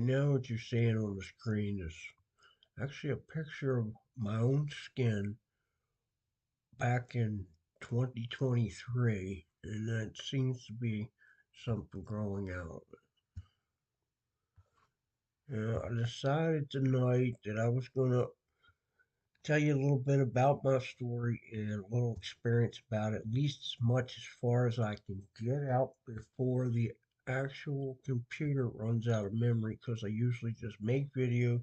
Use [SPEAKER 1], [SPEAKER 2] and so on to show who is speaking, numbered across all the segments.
[SPEAKER 1] Right now, what you're seeing on the screen is actually a picture of my own skin back in 2023, and that seems to be something growing out. I decided tonight that I was going to tell you a little bit about my story and a little experience about it, at least as much as far as I can get out before the actual computer runs out of memory, because I usually just make videos,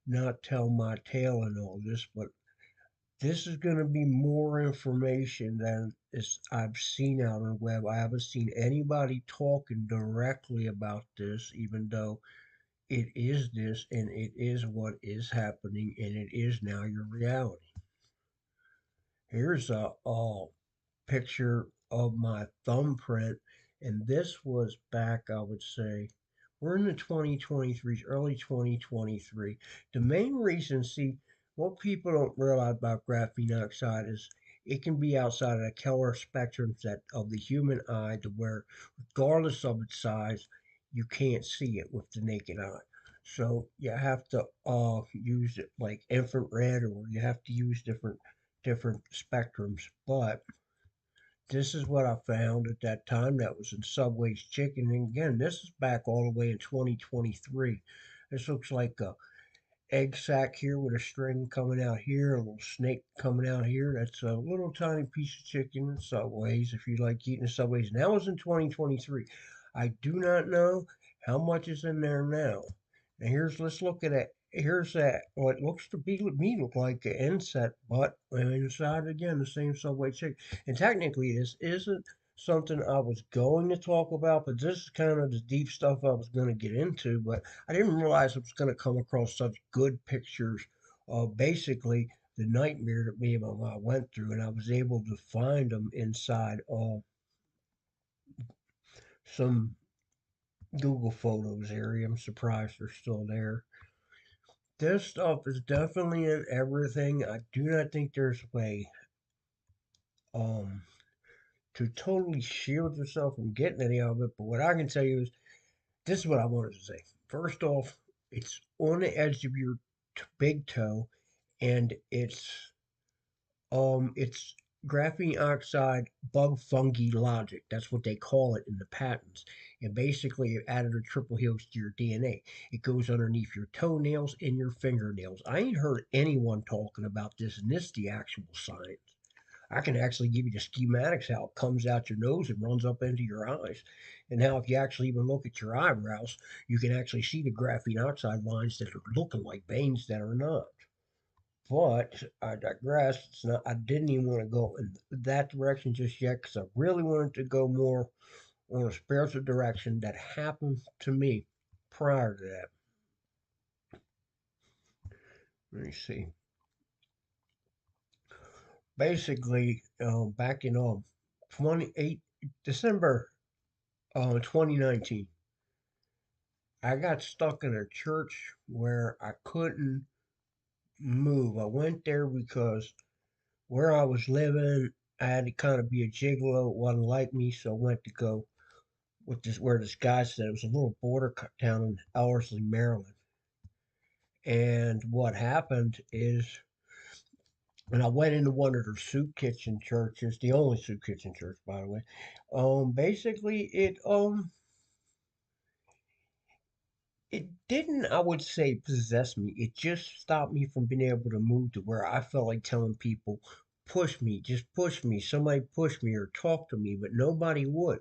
[SPEAKER 1] not tell my tale and all this, but this is going to be more information than I've seen out on the web. I haven't seen anybody talking directly about this, even though it is this and it is what is happening and it is now your reality. Here's a picture of my thumbprint, and this was back, I would say, we're in the 2023s, early 2023. The main reason, see, what people don't realize about graphene oxide is it can be outside of the color spectrum that of the human eye, to where, regardless of its size, you can't see it with the naked eye. So you have to use it like infrared, or you have to use different spectrums. But this is what I found at that time that was in Subway's chicken. And again, this is back all the way in 2023. This looks like a egg sack here with a string coming out here, a little snake coming out here. That's a little tiny piece of chicken in Subway's if you like eating Subway's. And that was in 2023. I do not know how much is in there now. And let's look at it. Here's that, what looks to be me look like an insect, but inside again the same Subway chicken. And technically, this isn't something I was going to talk about, but this is kind of the deep stuff I was going to get into. But I didn't realize I was going to come across such good pictures of basically the nightmare that me and my mom went through, and I was able to find them inside of some Google Photos area. I'm surprised they're still there. This stuff is definitely in everything. I do not think there's a way um to totally shield yourself from getting any of it. But what I can tell you is this is what I wanted to say. First off, it's on the edge of your big toe, and it's graphene oxide bug fungi logic. That's what they call it in the patents. And basically, it added a triple helix to your DNA. It goes underneath your toenails and your fingernails. I ain't heard anyone talking about this, and this is the actual science. I can actually give you the schematics how it comes out your nose and runs up into your eyes. And how, if you actually even look at your eyebrows, you can actually see the graphene oxide lines that are looking like veins that are not. But I digress. It's not. I didn't even want to go in that direction just yet because I really wanted to go more on a spiritual direction that happened to me prior to that. Let me see. Basically, back in 28 December 2019, I got stuck in a church where I couldn't move. I went there because where I was living, I had to kind of be a gigolo. It wasn't like me, so I went to go with this where this guy said it was a little border town in Ellerslie, Maryland. And what happened is, and I went into one of their soup kitchen churches, the only soup kitchen church, by the way. Basically, it didn't, I would say, possess me. It just stopped me from being able to move to where I felt like telling people, push me, just push me, somebody push me or talk to me, but nobody would.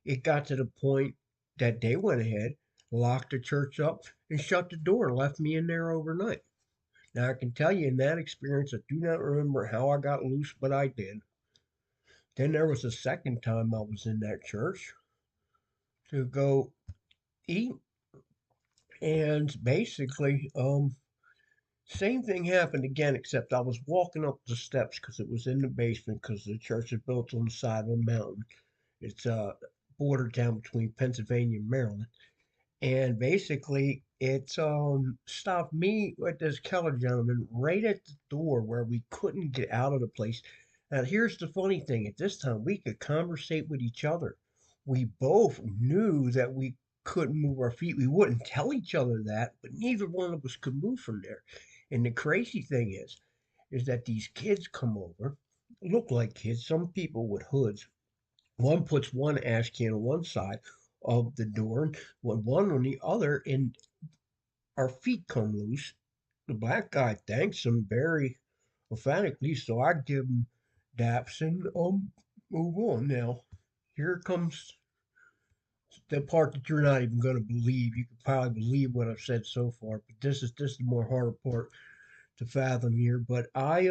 [SPEAKER 1] It got to the point that they went ahead, locked the church up, and shut the door and left me in there overnight. Now, I can tell you in that experience, I do not remember how I got loose, but I did. Then there was a second time I was in that church to go eat, and basically, same thing happened again, except I was walking up the steps because it was in the basement because the church is built on the side of a mountain. It's bordered down between Pennsylvania and Maryland. And basically, it stopped me with this Keller gentleman right at the door where we couldn't get out of the place. Now, here's the funny thing: at this time, we could conversate with each other. We both knew that we couldn't move our feet. We wouldn't tell each other that, but neither one of us could move from there. And the crazy thing is that these kids come over, look like kids, some people with hoods. One puts one ash can on one side of the door, and one on the other, and our feet come loose. The black guy thanks him very emphatically, so I give him daps and move on. Now, here comes the part that you're not even going to believe. You could probably believe what I've said so far, but this is the more harder part to fathom here. But I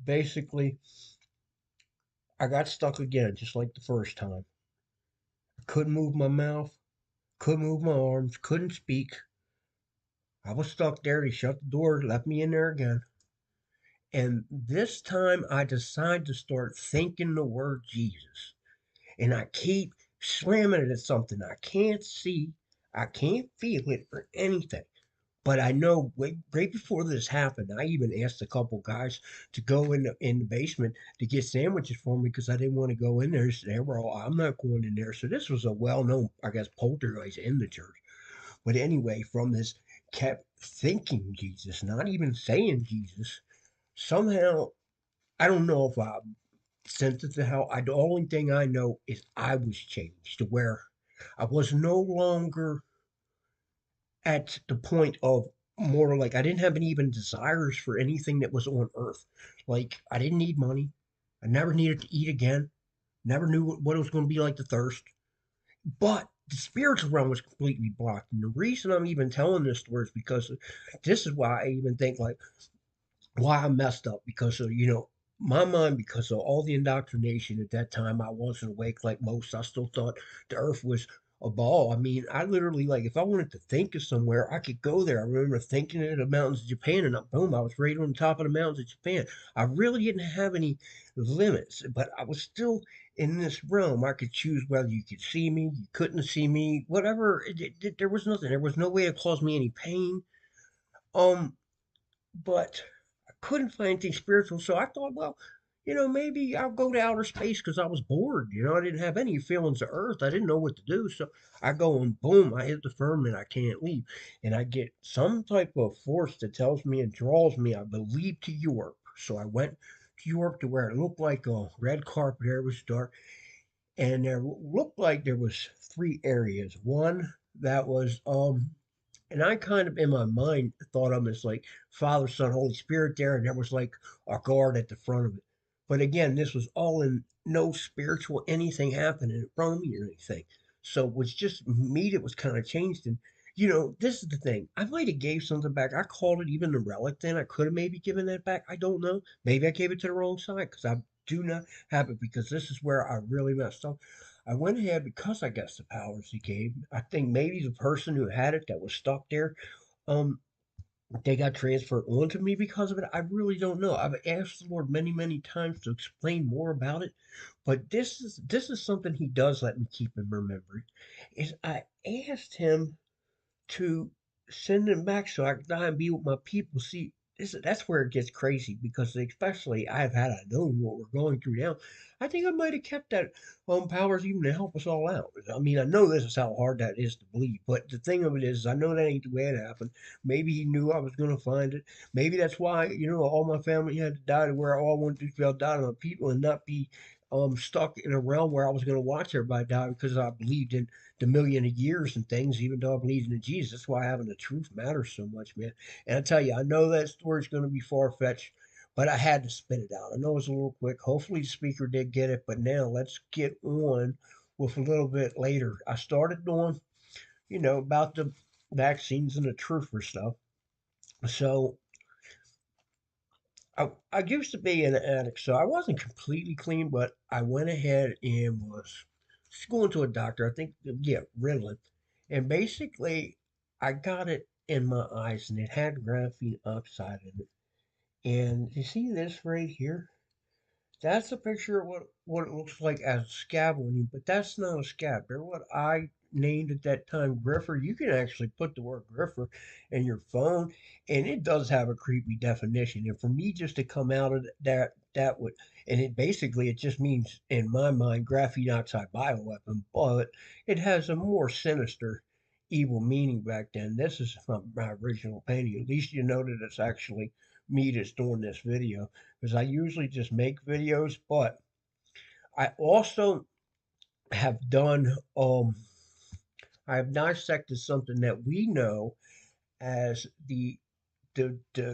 [SPEAKER 1] basically I got stuck again, just like the first time. I couldn't move my mouth, couldn't move my arms, couldn't speak. I was stuck there. He shut the door, left me in there again. And this time I decided to start thinking the word Jesus. And I keep slamming it at something I can't see, I can't feel it or anything. But I know right before this happened, I even asked a couple guys to go in the basement to get sandwiches for me because I didn't want to go in there. So they were all, I'm not going in there. So this was a well-known, I guess, poltergeist in the church. But anyway, from this, kept thinking Jesus, not even saying Jesus. Somehow, I don't know if I sent it to hell. The only thing I know is I was changed to where I was no longer at the point of more like I didn't have any even desires for anything that was on earth. Like I didn't need money. I never needed to eat again. Never knew what it was going to be like to thirst. But the spiritual realm was completely blocked. And the reason I'm even telling this story is because this is why I even think like why I messed up because of, my mind, because of all the indoctrination at that time, I wasn't awake like most. I still thought the earth was a ball. I mean, I literally, like, if I wanted to think of somewhere, I could go there. I remember thinking of the mountains of Japan, and boom, I was right on the top of the mountains of Japan. I really didn't have any limits, but I was still in this realm. I could choose whether you could see me, you couldn't see me, whatever. There was nothing. There was no way to cause me any pain. Um, but I couldn't find anything spiritual. So I thought, well, maybe I'll go to outer space because I was bored. I didn't have any feelings of Earth. I didn't know what to do. So I go and boom, I hit the firmament. I can't leave. And I get some type of force that tells me and draws me, I believe, to Europe. So I went to Europe to where it looked like a red carpet. There was dark. And there looked like there was three areas. One that was and I kind of, in my mind, thought of them as like Father, Son, Holy Spirit there, and there was like a guard at the front of it. But again, this was all in no spiritual anything happening in front of me or anything. So it was just me that was kind of changed. And this is the thing. I might have gave something back. I called it even the relic. Then I could have maybe given that back. I don't know. Maybe I gave it to the wrong side because I do not have it because this is where I really messed up. I went ahead because I guess the powers he gave. I think maybe the person who had it that was stuck there, um, they got transferred onto me because of it. I really don't know. I've asked the Lord many, many times to explain more about it, but this is something He does let me keep in remembering. Is I asked Him to send them back so I could die and be with my people. See, that's where it gets crazy because especially I've had I known what we're going through now, I think I might have kept that powers even to help us all out. I mean, I know this is how hard that is to believe, but the thing of it is, I know that ain't the way it happened. Maybe he knew I was going to find it. Maybe that's why all my family had to die to where all I wanted to do was die to my people and not be stuck in a realm where I was going to watch everybody die because I believed in the million of years and things, even though I believe in Jesus. That's why having the truth matters so much, man. And I tell you, I know that story's going to be far fetched, but I had to spit it out. I know it's a little quick. Hopefully, the speaker did get it, but now let's get on with a little bit later. I started on, about the vaccines and the truther stuff. So I used to be an addict, so I wasn't completely clean, but I went ahead and was just going to a doctor. I think, yeah, Ritalin. And basically, I got it in my eyes, and it had graphene oxide in it. And you see this right here? That's a picture of what it looks like as a scab on you, but that's not a scab. They're what I named at that time griffer. You can actually put the word griffer in your phone, and it does have a creepy definition. And for me just to come out of that that would, and it basically it just means in my mind graphene oxide bioweapon, but it has a more sinister, evil meaning back then. This is from my original opinion. At least you know that it's actually me that's doing this video because I usually just make videos, but I also have done I have dissected something that we know as the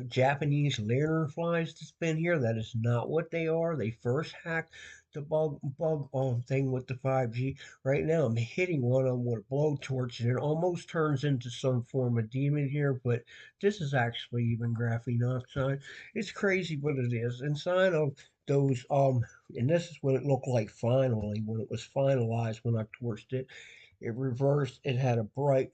[SPEAKER 1] Japanese lanternflies that's been here. That is not what they are. They first hacked the bug thing with the 5G. Right now, I'm hitting one of them with a blowtorch, and it almost turns into some form of demon here. But this is actually even graphene oxide. It's crazy, but it is inside of those. And this is what it looked like finally when it was finalized. When I torched it, it reversed. It had a bright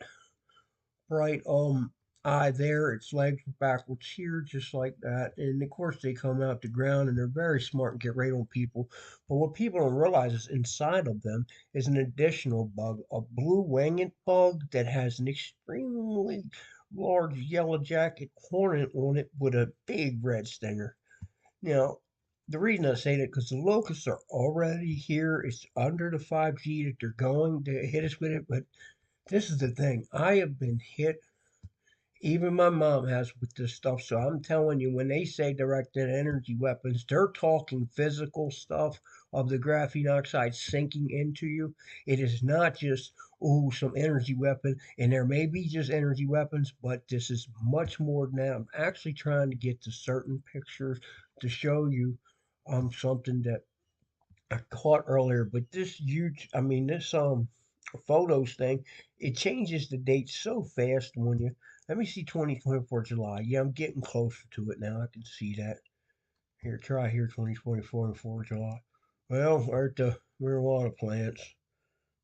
[SPEAKER 1] eye there. Its legs were backwards here, just like that. And of course, they come out the ground and they're very smart and get right on people. But what people don't realize is inside of them is an additional bug, a blue winged bug that has an extremely large yellow jacket hornet on it with a big red stinger. Now, the reason I say that because the locusts are already here. It's under the 5G that they're going to hit us with it. But this is the thing. I have been hit, even my mom has, with this stuff. So I'm telling you, when they say directed energy weapons, they're talking physical stuff of the graphene oxide sinking into you. It is not just, oh, some energy weapon. And there may be just energy weapons, but this is much more than that. I'm actually trying to get to certain pictures to show you something that I caught earlier, but this huge, I mean, this photos thing, it changes the date so fast when you, let me see 2024 July. Yeah, I'm getting closer to it now. I can see that. Here, try here 2024 and 4 July. Well, we're at the marijuana plants.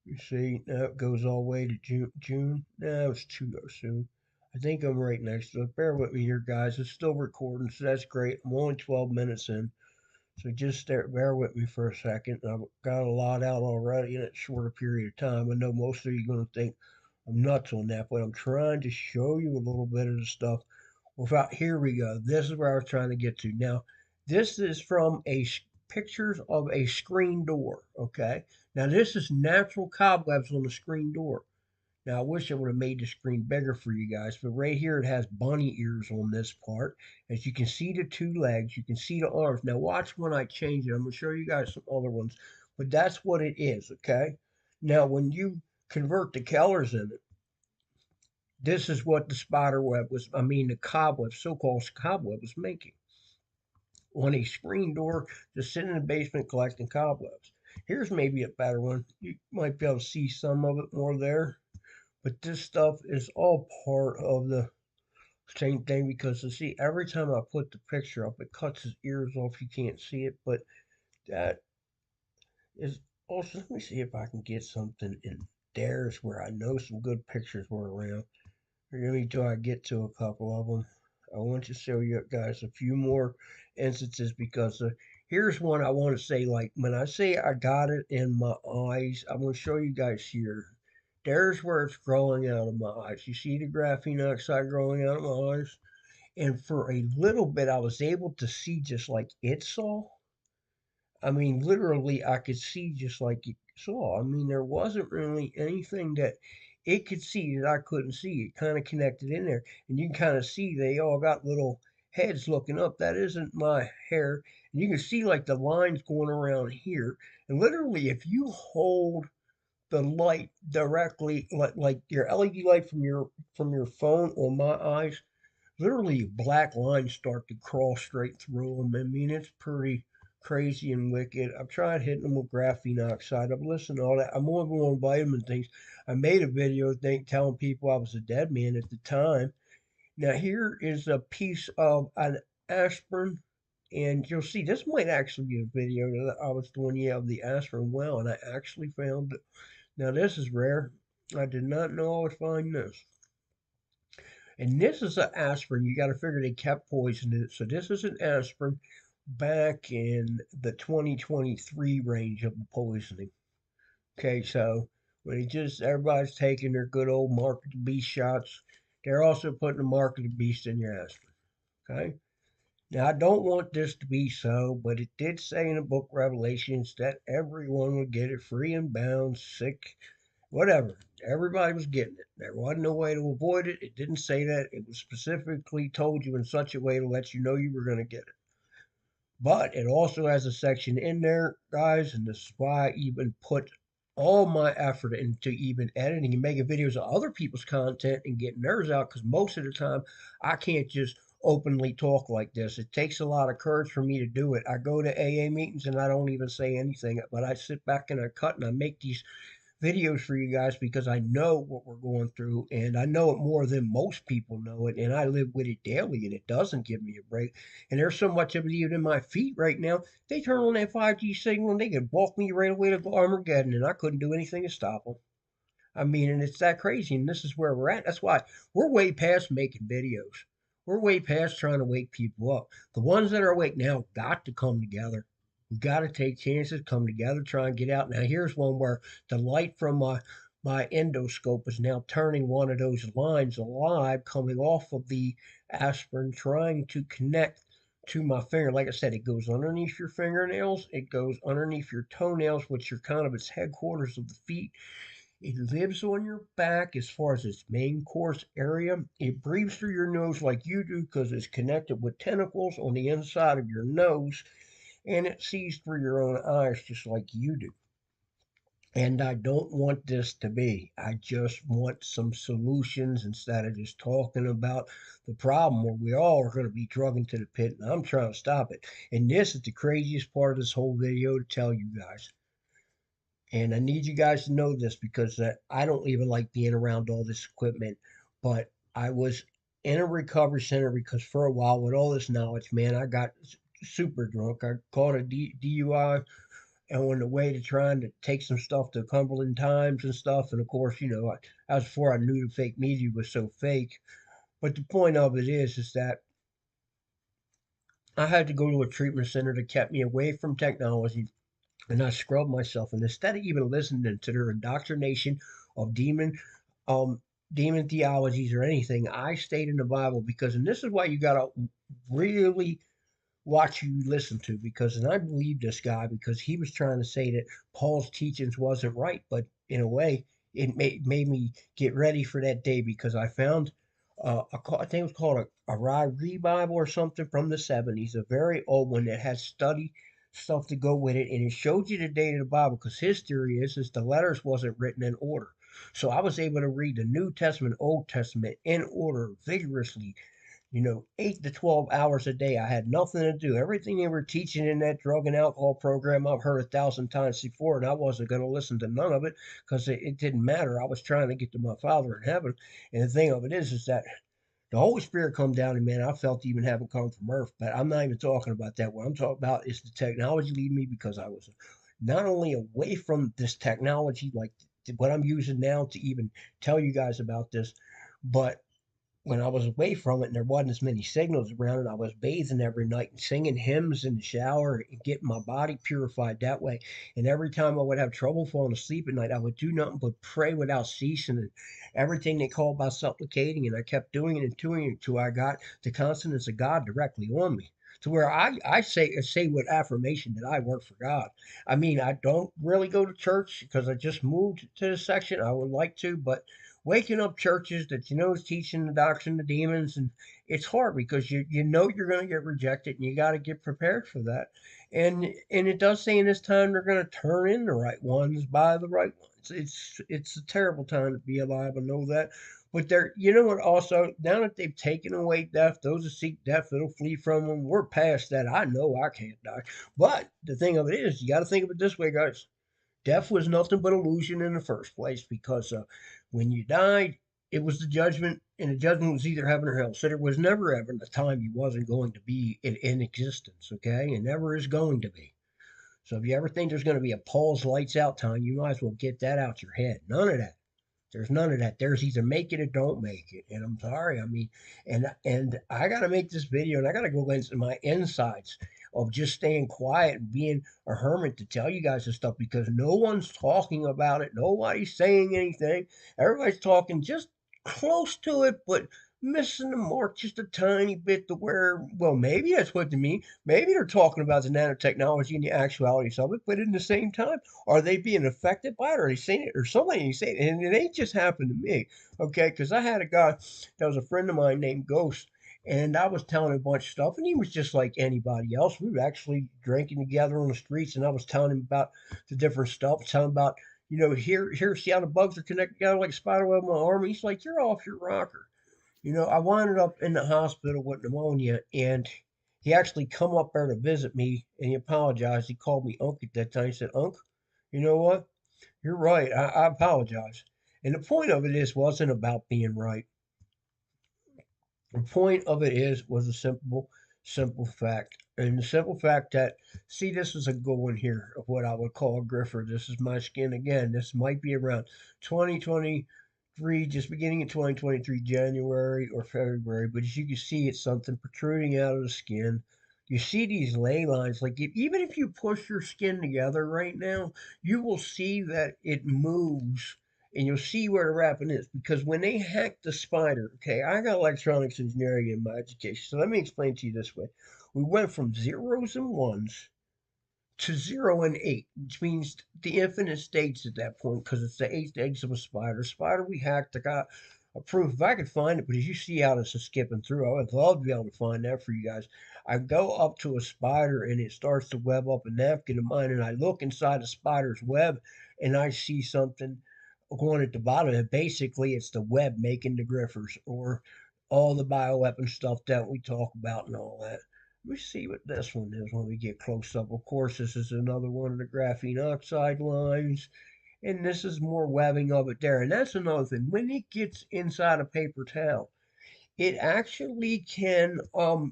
[SPEAKER 1] You see, now it goes all the way to June. Now it's too soon. I think I'm right next to it. Bear with me here, guys. It's still recording, so that's great. I'm only 12 minutes in. So just bear with me for a second. I've got a lot out already in a shorter period of time. I know most of you are going to think I'm nuts on that, but I'm trying to show you a little bit of the stuff without. Here we go. This is where I was trying to get to. Now, this is from pictures of a screen door. Okay. Now, this is natural cobwebs on the screen door. Now, I wish I would have made the screen bigger for you guys, but right here it has bunny ears on this part. As you can see the two legs, you can see the arms. Now, watch when I change it. I'm going to show you guys some other ones, but that's what it is, okay? Now, when you convert the colors in it, this is what the spider web was, I mean, the cobweb, so-called cobweb was making on a screen door, just sitting in the basement collecting cobwebs. Here's maybe a better one. You might be able to see some of it more there. But this stuff is all part of the same thing because you see, every time I put the picture up, it cuts his ears off. You can't see it, but that is also. Let me see if I can get something in theirs where I know some good pictures were around. Let me till I get to a couple of them. I want to show you guys a few more instances because here's one I want to say. Like when I say I got it in my eyes, I'm going to show you guys here. There's where it's growing out of my eyes. You see the graphene oxide growing out of my eyes? And for a little bit, I was able to see just like it saw. I mean, literally, I could see just like it saw. I mean, there wasn't really anything that it could see that I couldn't see. It kind of connected in there. And you can kind of see they all got little heads looking up. That isn't my hair. And you can see like the lines going around here. And literally, if you hold the light directly, like your LED light from your phone on my eyes, literally black lines start to cross straight through them. I mean, it's pretty crazy and wicked. I've tried hitting them with graphene oxide. I've listened to all that. I'm on vitamin things. I made a video telling people I was a dead man at the time. Now here is a piece of an aspirin, and you'll see this might actually be a video that I was doing, yeah, of the aspirin well, and I actually found it. Now this is rare. I did not know I would find this. And this is an aspirin. You got to figure they kept poison in it. So this is an aspirin back in the 2023 range of the poisoning. Okay, so when it just everybody's taking their good old mark of the beast shots, they're also putting the mark of the beast in your aspirin. Okay, Now, I don't want this to be so, but it did say in the book Revelations that everyone would get it free and bound, sick, whatever. Everybody was getting it. There wasn't no way to avoid it. It didn't say that. It was specifically told you in such a way to let you know you were going to get it. But it also has a section in there, guys, and this is why I even put all my effort into even editing and making videos of other people's content and getting theirs out because most of the time I can't just openly talk like this. It takes a lot of courage for me to do it. I go to AA meetings and I don't even say anything, but I sit back and I cut and I make these videos for you guys because I know what we're going through and I know it more than most people know it and I live with it daily and it doesn't give me a break. And there's so much of it even in my feet right now. They turn on that 5G signal and they could walk me right away to Armageddon and I couldn't do anything to stop them. I mean, and it's that crazy, and this is where we're at. That's why we're way past making videos. We're way past trying to wake people up. The ones that are awake now got to come together. We got to take chances, come together, try and get out. Now, here's one where the light from my endoscope is now turning one of those lines alive, coming off of the aspirin, trying to connect to my finger. Like I said, it goes underneath your fingernails, it goes underneath your toenails, which are kind of its headquarters of the feet. It lives on your back as far as its main course area. It breathes through your nose like you do because it's connected with tentacles on the inside of your nose, and it sees through your own eyes just like you do. And I don't want this to be. I just want some solutions instead of just talking about the problem where we all are going to be drug into the pit, and I'm trying to stop it. And this is the craziest part of this whole video to tell you guys. And I need you guys to know this because I don't even like being around all this equipment. But I was in a recovery center because for a while, with all this knowledge, man, I got super drunk. I caught a DUI and on the way to trying to take some stuff to Cumberland Times and stuff. And of course, I was before I knew the fake media was so fake. But the point of it is that I had to go to a treatment center that kept me away from technology and I scrubbed myself. And instead of even listening to their indoctrination of um, demon theologies or anything, I stayed in the Bible because, and this is why you gotta really watch who you listen to because, and I believe this guy because he was trying to say that Paul's teachings wasn't right, but in a way, it made me get ready for that day because I found I think it was called a Ryrie Bible or something from the 70s, a very old one that has study stuff to go with it, and it showed you the date of the Bible because his theory is the letters wasn't written in order. So I was able to read the New Testament, Old Testament in order vigorously 8 to 12 hours a day. I had nothing to do. Everything they were teaching in that drug and alcohol program, I've heard 1,000 times before, and I wasn't going to listen to none of it because it didn't matter. I was trying to get to my Father in heaven. And the thing of it is that the Holy Spirit come down and man, I felt even having come from earth. But I'm not even talking about that. What I'm talking about is the technology leading me because I was not only away from this technology, like what I'm using now to even tell you guys about this, but when I was away from it and there wasn't as many signals around it, I was bathing every night and singing hymns in the shower and getting my body purified that way. And every time I would have trouble falling asleep at night, I would do nothing but pray without ceasing and everything they call by supplicating. And I kept doing it and doing it until I got the consonance of God directly on me. To where I say with affirmation that I work for God. I mean, I don't really go to church because I just moved to this section. I would like to, but waking up churches that is teaching the doctrine of demons, and it's hard because you know you're going to get rejected and you got to get prepared for that. And it does say in this time they're going to turn in the right ones by the right ones. It's a terrible time to be alive. I know that. But they're, you know what, also, now that they've taken away death, those who seek death, it'll flee from them. We're past that. I know I can't die. But the thing of it is, you got to think of it this way, guys. Death was nothing but illusion in the first place because when you died, it was the judgment, and the judgment was either heaven or hell. So there was never ever a time you wasn't going to be in existence, okay? And never is going to be. So if you ever think there's going to be a Paul's lights out time, you might as well get that out your head. None of that. There's none of that. There's either make it or don't make it. And I'm sorry. I mean, and I gotta make this video and I gotta go into my insides of just staying quiet and being a hermit to tell you guys this stuff because no one's talking about it. Nobody's saying anything. Everybody's talking just close to it, but missing the mark just a tiny bit to where, well, maybe that's what they mean. Maybe they're talking about the nanotechnology and the actualities of it, but in the same time, are they being affected by it? Or are they saying it? Or somebody saying it? And it ain't just happened to me, okay? Because I had a guy that was a friend of mine named Ghost, and I was telling him a bunch of stuff, and he was just like anybody else. We were actually drinking together on the streets, and I was telling him about the different stuff, telling him about, here, see how the bugs are connected together like a spider web on my arm. He's like, you're off your rocker. I wound up in the hospital with pneumonia, and he actually come up there to visit me, and he apologized. He called me Unc at that time. He said, Unc, you know what? You're right. I apologize. And the point of it wasn't about being right. The point of it was a simple fact. And the simple fact that, see, this is a good one here of what I would call a griffer. This is my skin again. This might be around 2023, just beginning of 2023, January or February. But as you can see, it's something protruding out of the skin. You see these ley lines, like even if you push your skin together right now, you will see that it moves and you'll see where the wrapping is because when they hacked the spider, okay, I got electronics engineering in my education, so let me explain to you this way. We went from zeros and ones to 0 and 8, which means the infinite states at that point because it's the eight eggs of a spider. Spider we hacked, I got a proof if I could find it, but as you see how this is skipping through, I would love to be able to find that for you guys. I go up to a spider and it starts to web up a napkin of mine, and I look inside the spider's web and I see something going at the bottom, and basically it's the web making the griffers or all the bioweapon stuff that we talk about and all that. Let me see what this one is when we get close up. Of course, this is another one of the graphene oxide lines, and this is more webbing of it there. And that's another thing. When it gets inside a paper towel, it actually can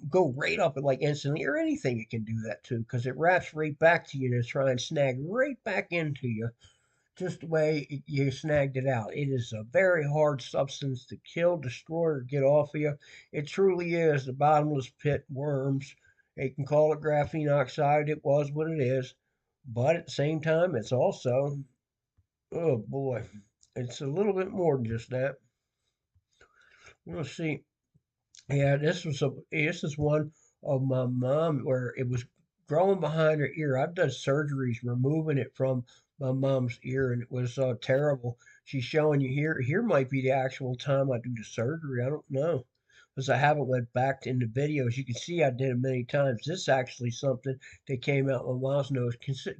[SPEAKER 1] go right up and like instantly, or anything it can do that too, because it wraps right back to you to try and snag right back into you just the way you snagged it out. It is a very hard substance to kill, destroy, or get off of you. It truly is the bottomless pit worms. They can call it graphene oxide. It was what it is. But at the same time, it's also, oh boy, it's a little bit more than just that. Let's see. Yeah, this is one of my mom where it was growing behind her ear. I've done surgeries removing it from my mom's ear, and it was terrible. She's showing you here. Here might be the actual time I do the surgery. I don't know because I haven't went back in the videos. You can see I did it many times. This is actually something that came out my mom's nose.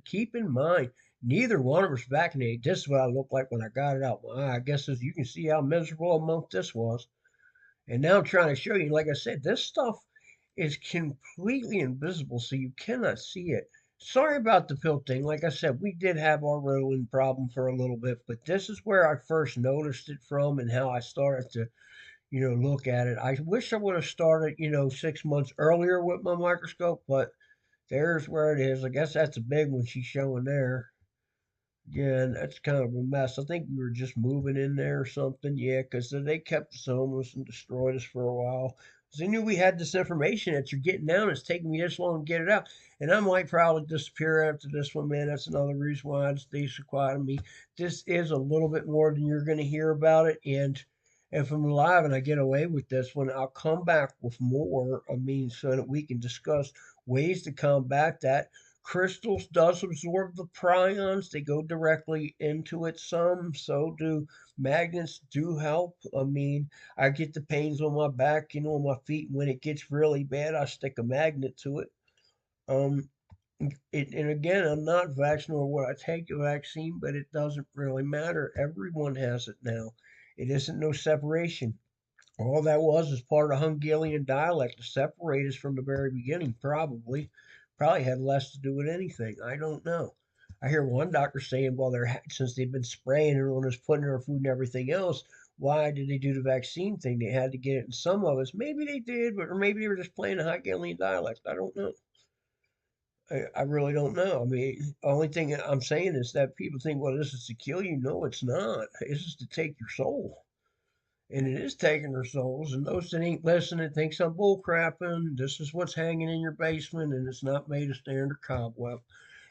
[SPEAKER 1] Keep in mind, neither one of us vaccinated. This is what I looked like when I got it out my eye. I guess as you can see how miserable a month this was. And now I'm trying to show you, like I said, this stuff is completely invisible, so you cannot see it. Sorry about the pill thing. Like I said, we did have our rolling problem for a little bit, but this is where I first noticed it from and how I started to, look at it. I wish I would have started, 6 months earlier with my microscope, but there's where it is. I guess that's a big one she's showing there. Yeah, and that's kind of a mess. I think we were just moving in there or something. Yeah, because they kept us homeless and destroyed us for a while. 'Cause they knew we had this information that you're getting down. It's taking me this long to get it out. And I might probably disappear after this one, man. That's another reason why I'd stay so quiet on me. This is a little bit more than you're going to hear about it. And if I'm alive and I get away with this one, I'll come back with more. I mean, so that we can discuss ways to combat that. Crystals does absorb the prions. They go directly into it some. So do magnets do help. I mean, I get the pains on my back, on my feet. And when it gets really bad, I stick a magnet to it. Um, and again, I'm not vaccinated nor would I take a vaccine, but it doesn't really matter. Everyone has it now. It isn't no separation. All that was is part of Hungarian dialect to separate us from the very beginning, probably. Probably had less to do with anything. I don't know. I hear one doctor saying, well, since they've been spraying it on us, putting in our food and everything else, why did they do the vaccine thing? They had to get it in some of us. Maybe they did, but or maybe they were just playing a Hungarian dialect. I don't know. I really don't know. I mean, the only thing I'm saying is that people think, well, this is to kill you. No, it's not. This is to take your soul. And it is taking their souls. And those that ain't listening thinks I'm bull crapping. This is what's hanging in your basement, and it's not made of standard cobweb.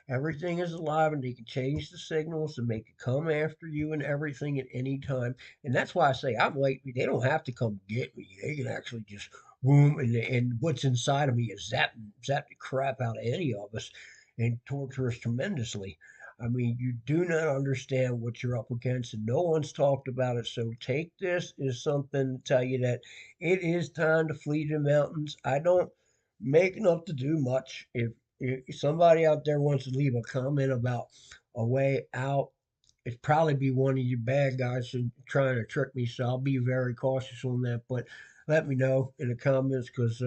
[SPEAKER 1] Everything is alive and they can change the signals to make it come after you and everything at any time. And that's why I say I'm like, they don't have to come get me. They can actually just boom, and what's inside of me is zap the crap out of any of us and torture us tremendously. I mean, you do not understand what you're up against, and no one's talked about it. So take this as something to tell you that it is time to flee the mountains. I don't make enough to do much. If somebody out there wants to leave a comment about a way out, it'd probably be one of you bad guys trying to trick me. So I'll be very cautious on that. But let me know in the comments because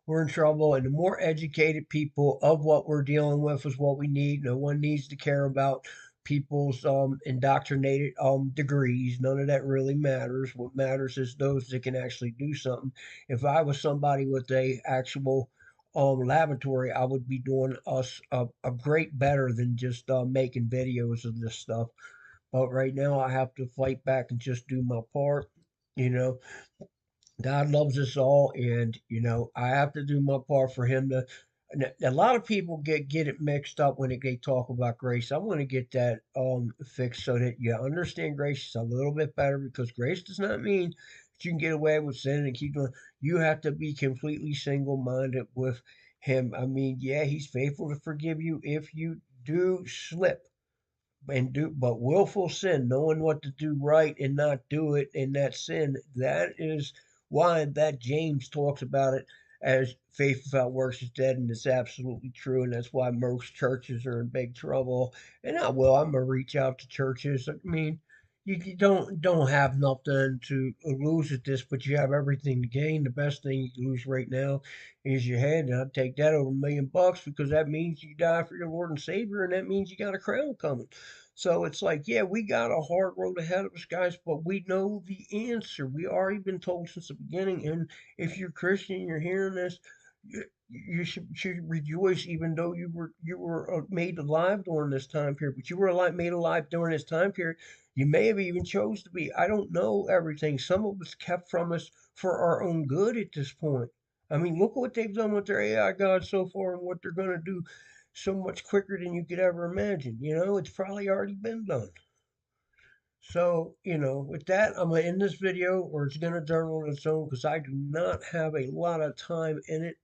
[SPEAKER 1] we're in trouble. And the more educated people of what we're dealing with is what we need. No one needs to care about people's indoctrinated degrees. None of that really matters. What matters is those that can actually do something. If I was somebody with a actual laboratory, I would be doing us a great better than just making videos of this stuff. But right now, I have to fight back and just do my part. You know, God loves us all, and I have to do my part for Him to. And a lot of people get it mixed up when they talk about grace. I want to get that fixed so that you understand grace a little bit better because grace does not mean that you can get away with sin and keep doing. You have to be completely single minded with Him. I mean, yeah, He's faithful to forgive you if you do slip and do but willful sin, knowing what to do right and not do it in that sin, that is why that James talks about it as faith without works is dead, and it's absolutely true, and that's why most churches are in big trouble. And I'm gonna reach out to churches. I mean, you don't have nothing to lose at this, but you have everything to gain. The best thing you can lose right now is your head, and I'd take that over $1,000,000 because that means you die for your Lord and Savior, and that means you got a crown coming. So it's like, yeah, we got a hard road ahead of us, guys, but we know the answer. We already been told since the beginning. And if you're Christian, you're hearing this, you should rejoice, even though you were made alive during this time period. But you were made alive during this time period. You may have even chose to be. I don't know everything. Some of it's kept from us for our own good at this point. I mean, look what they've done with their AI gods so far and what they're going to do so much quicker than you could ever imagine. It's probably already been done. So, with that, I'm going to end this video or it's going to turn on its own because I do not have a lot of time in it.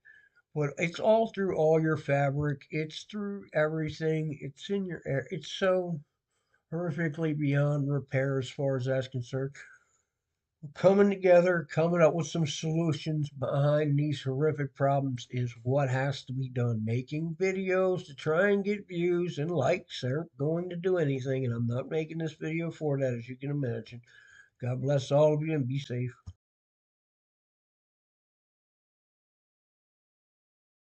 [SPEAKER 1] But it's all through all your fabric. It's through everything. It's in your air. It's so horrifically beyond repair as far as that's concerned. Coming together, coming up with some solutions behind these horrific problems is what has to be done. Making videos to try and get views and likes aren't going to do anything, and I'm not making this video for that, as you can imagine. God bless all of you and be safe.